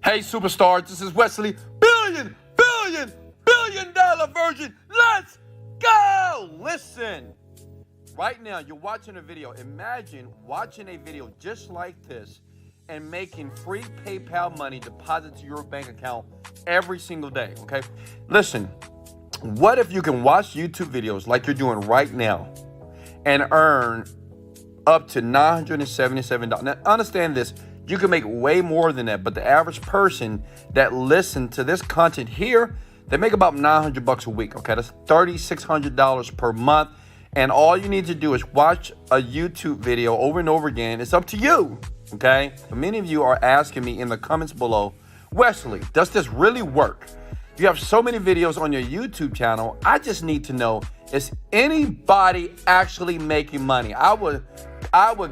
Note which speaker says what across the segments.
Speaker 1: Hey, superstars, this is Wesley Billion Dollar Virgin. Let's go! Listen, right now you're watching a video. Imagine watching a video just like this and making free PayPal money deposited to your bank account every single day, okay? Listen, what if you can watch YouTube videos like you're doing right now and earn up to $977? Now, understand this. You can make way more than that, but the average person that listens to this content here, they make about $900 a week, okay? That's $3,600 per month, and all you need to do is watch a YouTube video over and over again. It's up to you, okay? Many of you are asking me in the comments below, Wesley, does this really work? You have so many videos on your YouTube channel. I just need to know, is anybody actually making money? I would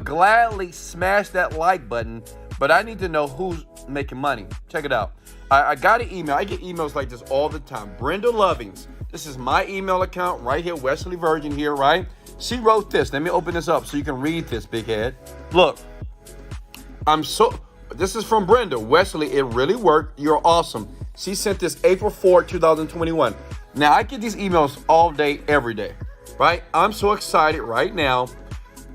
Speaker 1: gladly smash that like button, but I need to know who's making money. Check it out. I got an email. I get emails like this all the time. Brenda Lovings. This is my email account right here. Wesley Virgin here, right? She wrote this. Let me open this up so you can read this, big head. Look, this is from Brenda. Wesley, it really worked. You're awesome. She sent this April 4, 2021. Now, I get these emails all day, every day, right? I'm so excited right now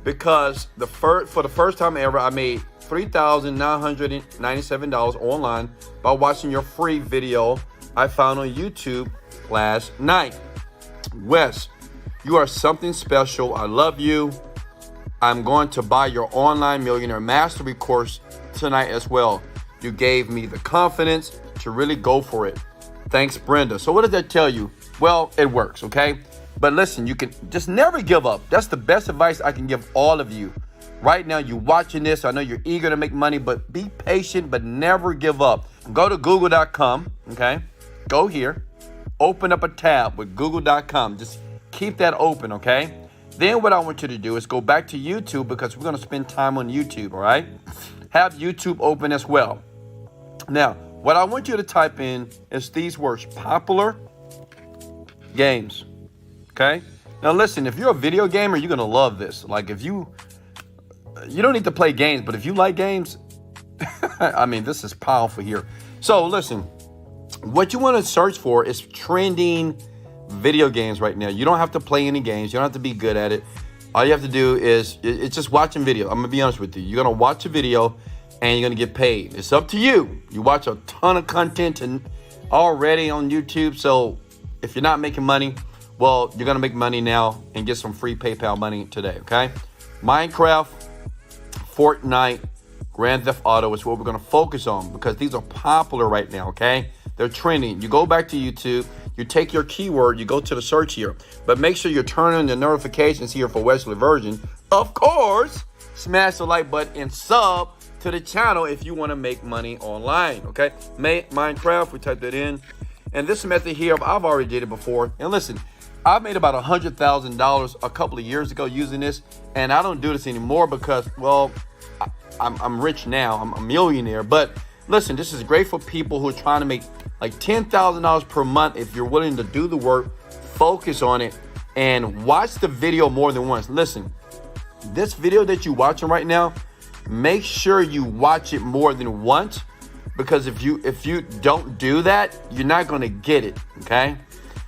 Speaker 1: because for the first time ever, I made $3,997 online by watching your free video I found on YouTube last night. Wes, you are something special. I love you. I'm going to buy your online millionaire mastery course tonight as well. You gave me the confidence to really go for it. Thanks, Brenda. So what does that tell you? Well, it works, okay? But listen, you can just never give up. That's the best advice I can give all of you. Right now, you're watching this. I know you're eager to make money, but be patient, but never give up. Go to google.com, okay? Go here. Open up a tab with google.com. Just keep that open, okay? Then what I want you to do is go back to YouTube because we're going to spend time on YouTube, all right? Have YouTube open as well. Now, what I want you to type in is these words: popular games, okay? Now, listen, if you're a video gamer, you're going to love this. Like, if you don't need to play games, but if you like games, I mean, this is powerful here. So, listen, what you want to search for is trending video games right now. You don't have to play any games. You don't have to be good at it. All you have to do is, it's just watching video. I'm going to be honest with you. You're going to watch a video and you're going to get paid. It's up to you. You watch a ton of content and already on YouTube. So if you're not making money, well, you're going to make money now and get some free PayPal money today, okay? Minecraft, Fortnite, Grand Theft Auto is what we're going to focus on because these are popular right now, okay? They're trending. You go back to YouTube, you take your keyword, you go to the search here, but make sure you're turning the notifications here for Wesley Virgin. Of course, smash the like button and sub to the channel if you want to make money online, okay? Minecraft, we type that in. And this method here, I've already did it before. And listen, I made about $100,000 a couple of years ago using this, and I don't do this anymore because, well, I'm rich now. I'm a millionaire. But listen, this is great for people who are trying to make like $10,000 per month. If you're willing to do the work, focus on it, and watch the video more than once. Listen, this video that you're watching right now, make sure you watch it more than once, because if you don't do that, you're not going to get it, okay?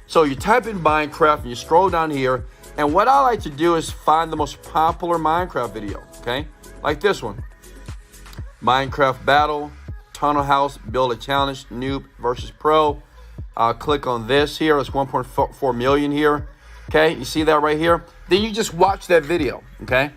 Speaker 1: So you type in Minecraft and you scroll down here, and what I like to do is find the most popular Minecraft video, okay? Like this one. Minecraft battle, tunnel house, build a challenge, noob versus pro. I'll click on this here. It's 1.4 million here, okay? You see that right here? Then you just watch that video, okay?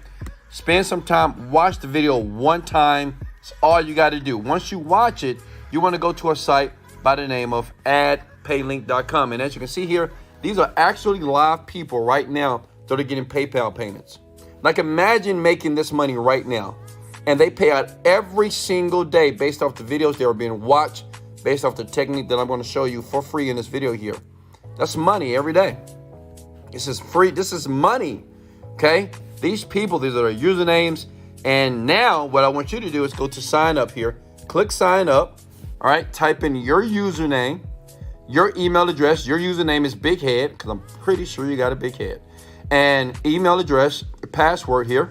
Speaker 1: Spend some time, watch the video one time. It's all you got to do. Once you watch it, you want to go to a site by the name of adpaylink.com. And as you can see here, these are actually live people right now that are getting PayPal payments. Like, imagine making this money right now, and they pay out every single day based off the videos that are being watched, based off the technique that I'm going to show you for free in this video here. That's money every day. This is free. This is money, okay? These people, these are their usernames. And now what I want you to do is go to sign up here. Click sign up. All right. Type in your username, your email address. Your username is Big Head because I'm pretty sure you got a big head. And email address, password here.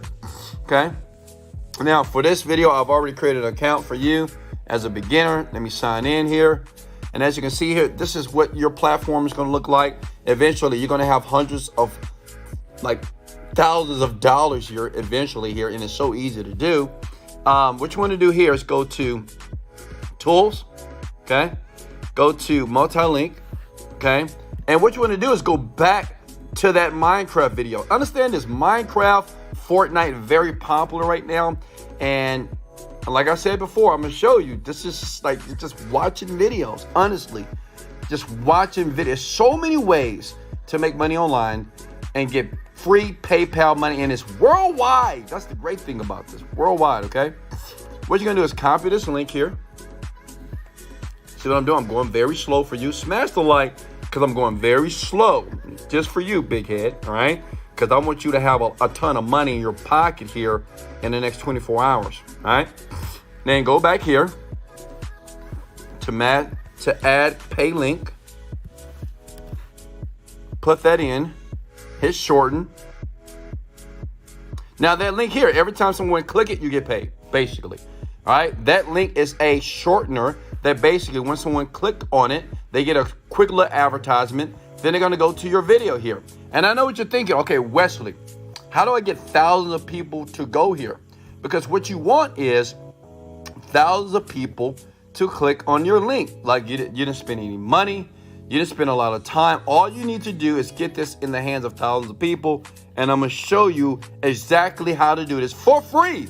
Speaker 1: Okay. Now for this video, I've already created an account for you. as a beginner. Let me sign in here. And as you can see here, this is what your platform is going to look like. Eventually, you're going to have hundreds of, like, thousands of dollars here eventually here, and it's so easy to do. What you want to do here is go to Tools, okay? Go to Multi-Link, okay? And what you want to do is go back to that Minecraft video. Understand this, Minecraft, Fortnite, very popular right now. And like I said before, I'm going to show you. This is like just watching videos, honestly. Just watching videos. So many ways to make money online and get free PayPal money, and it's worldwide. That's the great thing about this, worldwide, okay? What you're going to do is copy this link here. See what I'm doing? I'm going very slow for you. Smash the like, because I'm going very slow. Just for you, big head, all right? Because I want you to have a ton of money in your pocket here in the next 24 hours, all right? Then go back here to add pay link. Put that in. Hit shorten. Now that link here, every time someone click it, you get paid, basically. All right, that link is a shortener that basically when someone click on it, they get a quick little advertisement. Then they're going to go to your video here. And I know what you're thinking. Okay, Wesley, how do I get thousands of people to go here? Because what you want is thousands of people to click on your link. Like you didn't spend any money. You didn't spend a lot of time. All you need to do is get this in the hands of thousands of people. And I'm going to show you exactly how to do this for free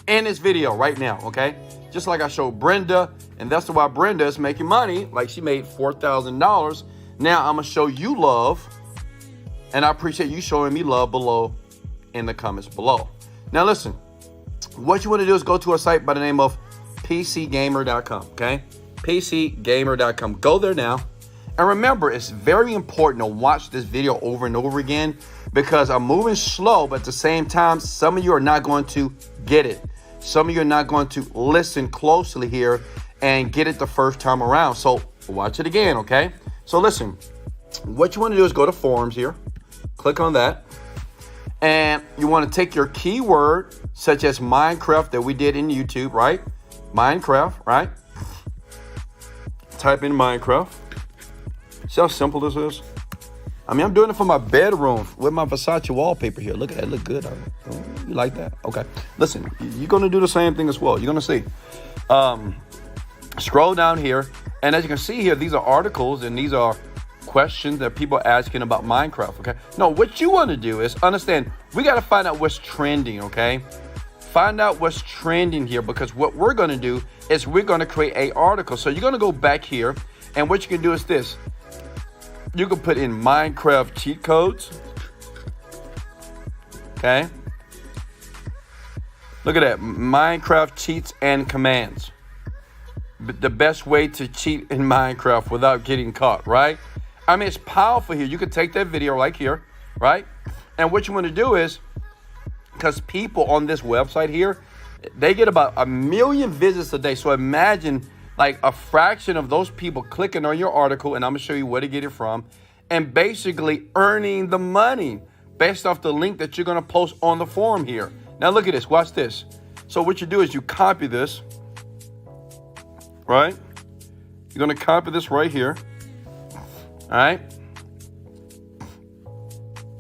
Speaker 1: in this video right now, okay? Just like I showed Brenda, and that's why Brenda is making money. Like she made $4,000. Now I'm going to show you love, and I appreciate you showing me love below in the comments below. Now listen, what you want to do is go to a site by the name of PCGamer.com, okay? PCGamer.com. Go there now. And remember, it's very important to watch this video over and over again because I'm moving slow, but at the same time, some of you are not going to get it. Some of you are not going to listen closely here and get it the first time around. So watch it again, okay? So listen, what you want to do is go to forums here, click on that, and you want to take your keyword such as Minecraft that we did in YouTube, right? Minecraft, right? Type in Minecraft. See how simple this is? I mean, I'm doing it for my bedroom with my Versace wallpaper here. Look at that. Look good. Oh, you like that? Okay. Listen, you're going to do the same thing as well. You're going to see. Scroll down here. And as you can see here, these are articles and these are questions that people are asking about Minecraft, okay? No, what you want to do is understand, we got to find out what's trending, okay? Find out what's trending here because what we're going to do is we're going to create an article. So you're going to go back here and what you can do is this. You can put in Minecraft cheat codes. Okay. Look at that. Minecraft cheats and commands. The best way to cheat in Minecraft without getting caught, right? I mean, it's powerful here. You can take that video right here, right? And what you want to do is, because people on this website here, they get about 1 million visits a day. So imagine like a fraction of those people clicking on your article, and I'm gonna show you where to get it from, and basically earning the money based off the link that you're gonna post on the forum here. Now look at this, watch this. So what you do is you copy this, right? You're gonna copy this right here, all right?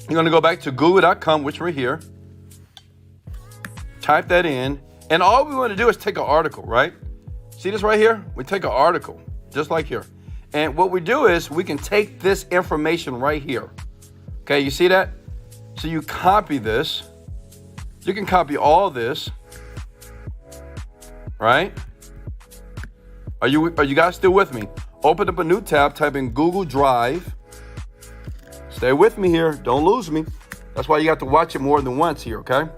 Speaker 1: You're gonna go back to google.com, which right here, type that in, and all we wanna do is take an article, right? See this right here? We take an article, just like here. And what we do is we can take this information right here. Okay, you see that? So you copy this. You can copy all this, right? Are you guys still with me? Open up a new tab, type in Google Drive. Stay with me here, don't lose me. That's why you have to watch it more than once here, okay?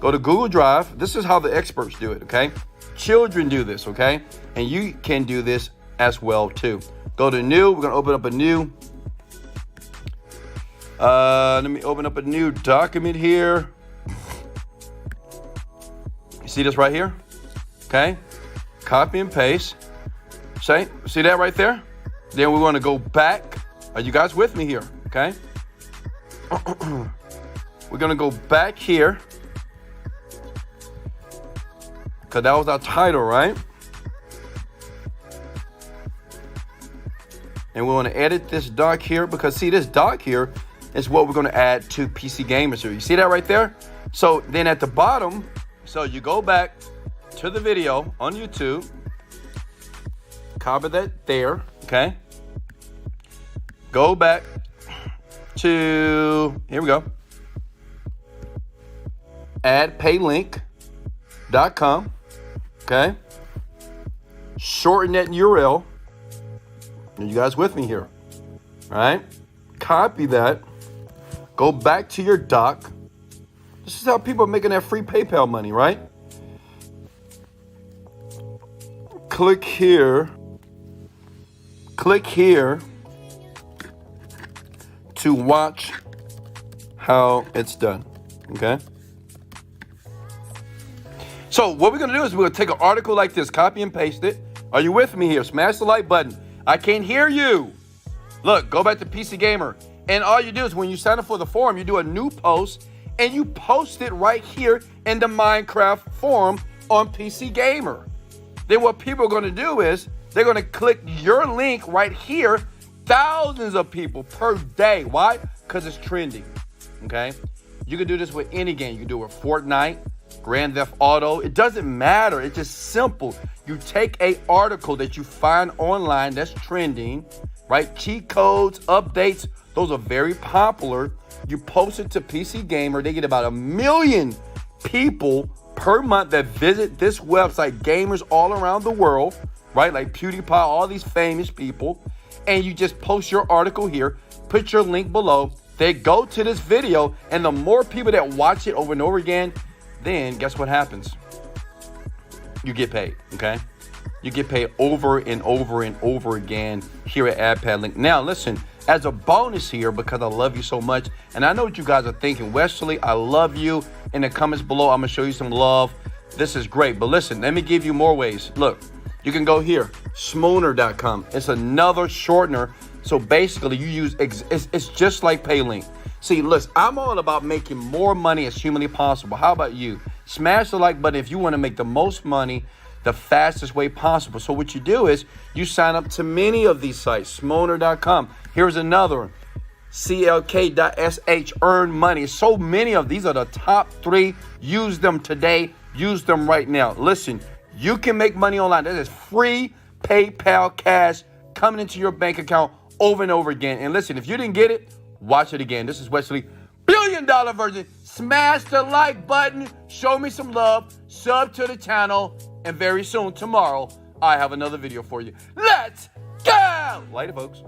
Speaker 1: Go to Google Drive. This is how the experts do it, okay? Children do this, okay? And you can do this as well too. Go to new. We're gonna open up a new. Let me open up a new document here. You see this right here? Okay. Copy and paste. See that right there? Then we want to go back. Are you guys with me here? Okay. We're gonna go back here. Because that was our title, right? And we want to edit this doc here because see, this doc here is what we're going to add to PC Gamer. So you see that right there? So then at the bottom, so you go back to the video on YouTube, copy that there, okay? Go back to, here we go, add paylink.com, okay? Shorten that URL. Are you guys with me here? All right? Copy that. Go back to your doc. This is how people are making that free PayPal money, right? Click here. Click here to watch how it's done, okay? So what we're going to do is we're going to take an article like this, copy and paste it. Are you with me here? Smash the like button. I can't hear you. Look, go back to PC Gamer. And all you do is when you sign up for the forum, you do a new post and you post it right here in the Minecraft forum on PC Gamer. Then what people are going to do is they're going to click your link right here. Thousands of people per day. Why? Because it's trending. Okay? You can do this with any game. You can do it with Fortnite, Grand Theft Auto. It doesn't matter. It's just simple. You take a article that you find online that's trending, right? Cheat codes, updates, those are very popular. You post it to PC Gamer. They get about 1 million people per month that visit this website, gamers all around the world, right? Like PewDiePie, all these famous people. And you just post your article here, put your link below. They go to this video, and the more people that watch it over and over again, then guess what happens? You get paid, okay? You get paid over and over and over again here at AdPadLink. Now, listen, as a bonus here, because I love you so much, and I know what you guys are thinking, Wesley, I love you. In the comments below, I'm going to show you some love. This is great. But listen, let me give you more ways. Look, you can go here, smooner.com. It's another shortener. So basically, you use, it's just like Paylink. See, listen, I'm all about making more money as humanly possible. How about you? Smash the like button if you want to make the most money the fastest way possible. So what you do is you sign up to many of these sites, smooner.com. Here's another one, clk.sh, earn money. So many of these are the top 3. Use them today. Use them right now. Listen, you can make money online. That is free PayPal cash coming into your bank account over and over again. And listen, if you didn't get it, watch it again. This is Wesley, $1 billion Virgin. Smash the like button. Show me some love. Sub to the channel. And very soon, tomorrow, I have another video for you. Let's go! Later, folks.